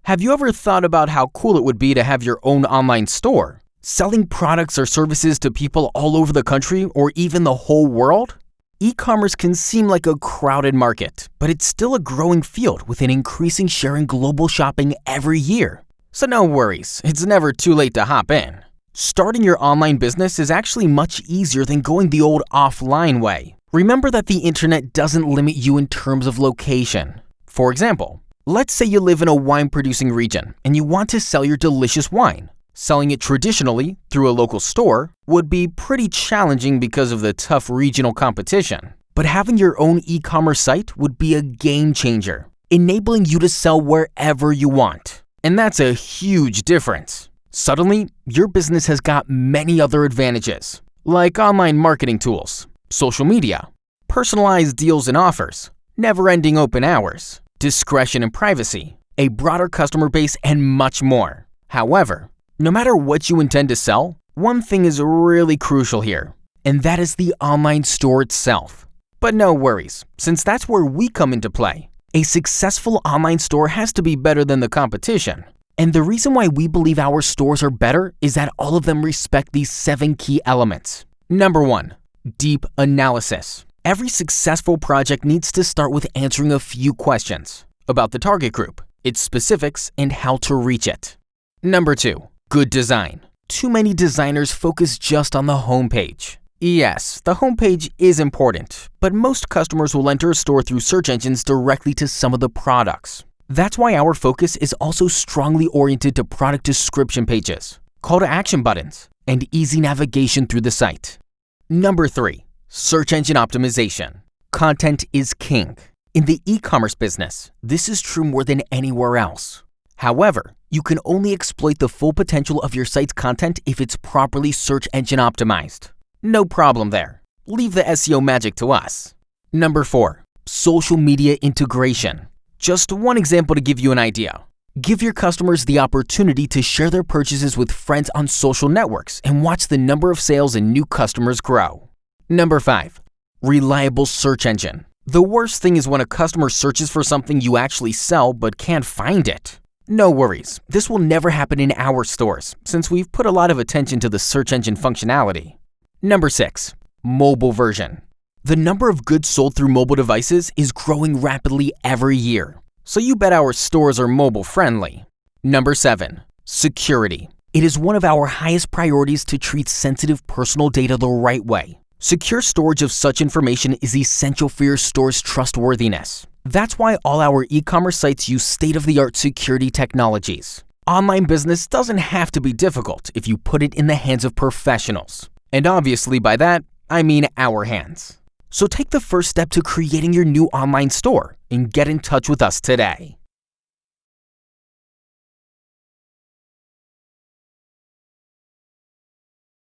Have you ever thought about how cool it would be to have your own online store, selling products or services to people all over the country or even the whole world? E-commerce can seem like a crowded market, but it's still a growing field with an increasing share in global shopping every year. So no worries, it's never too late to hop in. Starting your online business is actually much easier than going the old offline way. Remember that the internet doesn't limit you in terms of location. For example, let's say you live in a wine-producing region and you want to sell your delicious wine. Selling it traditionally through a local store would be pretty challenging because of the tough regional competition. But having your own e-commerce site would be a game changer, enabling you to sell wherever you want. And that's a huge difference. Suddenly, your business has got many other advantages, like online marketing tools, social media, personalized deals and offers, never-ending open hours, discretion and privacy, a broader customer base, and much more. However, no matter what you intend to sell, one thing is really crucial here, and that is the online store itself. But no worries, since that's where we come into play. A successful online store has to be better than the competition. And the reason why we believe our stores are better is that all of them respect these 7 key elements. Number 1, deep analysis. Every successful project needs to start with answering a few questions about the target group, its specifics, and how to reach it. Number 2, good design. Too many designers focus just on the homepage. Yes, the homepage is important, but most customers will enter a store through search engines directly to some of the products. That's why our focus is also strongly oriented to product description pages, call to action buttons, and easy navigation through the site. Number 3, search engine optimization. Content is king. In the e-commerce business, this is true more than anywhere else. However, you can only exploit the full potential of your site's content if it's properly search engine optimized. No problem there. Leave the SEO magic to us. Number 4, social media integration. Just one example to give you an idea. Give your customers the opportunity to share their purchases with friends on social networks and watch the number of sales and new customers grow. Number 5, reliable search engine. The worst thing is when a customer searches for something you actually sell but can't find it. No worries, this will never happen in our stores since we've put a lot of attention to the search engine functionality. Number 6, mobile version. The number of goods sold through mobile devices is growing rapidly every year, so you bet our stores are mobile friendly. Number 7, security. It is one of our highest priorities to treat sensitive personal data the right way. Secure storage of such information is essential for your store's trustworthiness. That's why all our e-commerce sites use state-of-the-art security technologies. Online business doesn't have to be difficult if you put it in the hands of professionals. And obviously by that, I mean our hands. So take the first step to creating your new online store and get in touch with us today.